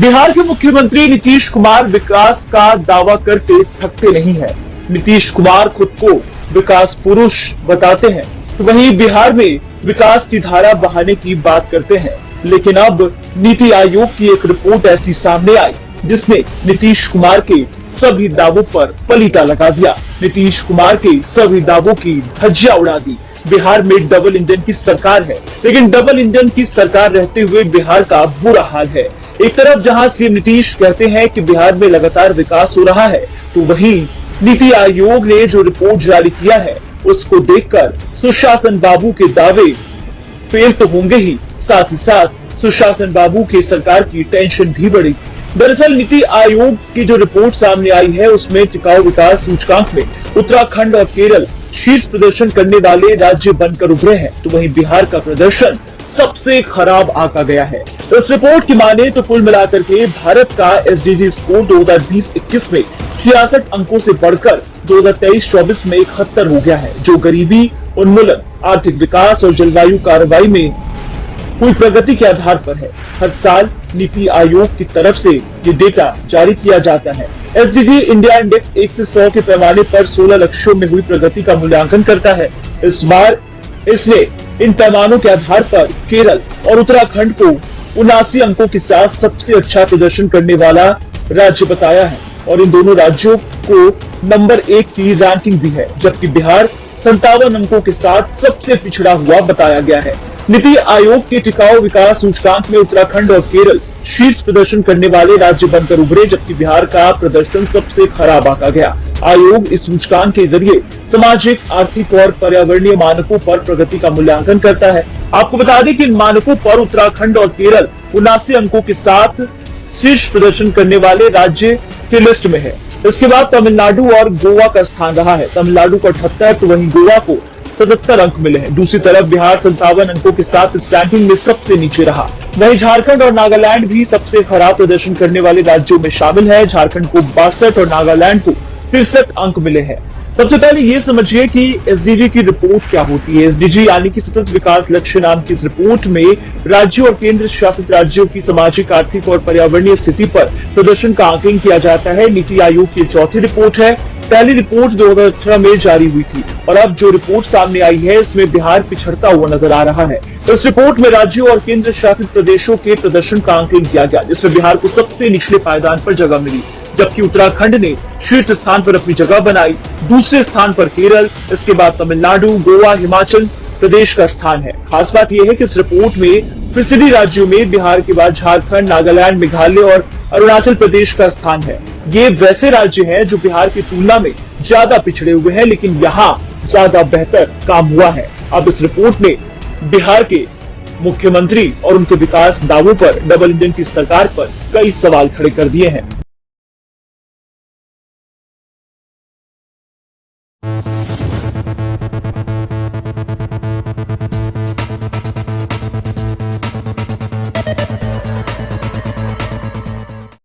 बिहार के मुख्यमंत्री नीतीश कुमार विकास का दावा करते थकते नहीं हैं। नीतीश कुमार खुद को विकास पुरुष बताते हैं, तो वहीं बिहार में विकास की धारा बहाने की बात करते हैं। लेकिन अब नीति आयोग की एक रिपोर्ट ऐसी सामने आई जिसने नीतीश कुमार के सभी दावों पर पलीता लगा दिया। नीतीश कुमार के सभी दावों की धज्जियां उड़ा दी। बिहार में डबल इंजन की सरकार है, लेकिन डबल इंजन की सरकार रहते हुए बिहार का बुरा हाल है। एक तरफ जहां सीएम नीतीश कहते हैं कि बिहार में लगातार विकास हो रहा है, तो वहीं नीति आयोग ने जो रिपोर्ट जारी किया है उसको देखकर सुशासन बाबू के दावे फेल तो होंगे ही, साथ ही साथ सुशासन बाबू की सरकार की टेंशन भी बढ़ी। दरअसल नीति आयोग की जो रिपोर्ट सामने आई है उसमें टिकाऊ विकास सूचकांक में उत्तराखंड और केरल शीर्ष प्रदर्शन करने वाले राज्य बनकर उभरे हैं, तो वहीं बिहार का प्रदर्शन सबसे खराब आंका गया है। इस रिपोर्ट की माने तो कुल मिलाकर के भारत का एसडीजी स्कोर 2020-21 में 66 अंकों से बढ़कर 2023-24 में 71 हो गया है, जो गरीबी उन्मूलन, आर्थिक विकास और जलवायु कार्रवाई में हुई प्रगति के आधार पर है। हर साल नीति आयोग की तरफ से ये डेटा जारी किया जाता है। एसडीजी इंडिया इंडेक्स 1 से 100 के पैमाने पर 16 लक्ष्यों में हुई प्रगति का मूल्यांकन करता है। इस बार इसने इन पैमानों के आधार पर केरल और उत्तराखंड को 79 अंकों के साथ सबसे अच्छा प्रदर्शन करने वाला राज्य बताया है और इन दोनों राज्यों को नंबर 1 की रैंकिंग दी है, जबकि बिहार 57 अंकों के साथ सबसे पिछड़ा हुआ बताया गया है। नीति आयोग के टिकाऊ विकास सूचकांक में उत्तराखंड और केरल शीर्ष प्रदर्शन करने वाले राज्य बनकर उभरे, जबकि बिहार का प्रदर्शन सबसे खराब आंका गया। आयोग इस सूचकांक के जरिए सामाजिक, आर्थिक और पर्यावरणीय मानकों पर प्रगति का मूल्यांकन करता है। आपको बता दें कि इन मानकों पर उत्तराखंड और केरल 79 अंकों के साथ शीर्ष प्रदर्शन करने वाले राज्य की लिस्ट में है। इसके बाद तमिलनाडु और गोवा का स्थान रहा है। तमिलनाडु को 78 तो वहीं गोवा को 77 अंक मिले हैं। दूसरी तरफ बिहार 57 अंकों के साथ इस रैंकिंग में सबसे नीचे रहा। वहीं झारखंड और नागालैंड भी सबसे खराब प्रदर्शन करने वाले राज्यों में शामिल है। झारखंड को 62 और नागालैंड को 63 अंक मिले हैं। सबसे पहले ये समझिए कि एसडीजी की रिपोर्ट क्या होती है। एसडीजी यानी कि सतत विकास लक्ष्य नाम की इस रिपोर्ट में राज्यों और केंद्र शासित राज्यों की सामाजिक, आर्थिक और पर्यावरणीय स्थिति पर प्रदर्शन का आकलन किया जाता है। नीति आयोग की चौथी रिपोर्ट है। पहली रिपोर्ट 2018 में जारी हुई थी और अब जो रिपोर्ट सामने आई है इसमें बिहार पिछड़ता हुआ नजर आ रहा है। इस रिपोर्ट में राज्यों और केंद्र शासित प्रदेशों के प्रदर्शन का आकलन किया गया, जिसमें बिहार को सबसे निचले पायदान पर जगह मिली, जबकि उत्तराखंड ने शीर्ष स्थान पर अपनी जगह बनाई। दूसरे स्थान पर केरल, इसके बाद तमिलनाडु, गोवा, हिमाचल प्रदेश का स्थान है। खास बात यह है कि इस रिपोर्ट में पिछड़ी राज्यों में बिहार के बाद झारखंड, नागालैंड, मेघालय और अरुणाचल प्रदेश का स्थान है। ये वैसे राज्य हैं जो बिहार की तुलना में ज्यादा पिछड़े हुए हैं, लेकिन यहाँ ज्यादा बेहतर काम हुआ है। अब इस रिपोर्ट ने बिहार के मुख्यमंत्री और उनके विकास दावों पर, डबल इंजन की सरकार पर कई सवाल खड़े कर दिए हैं।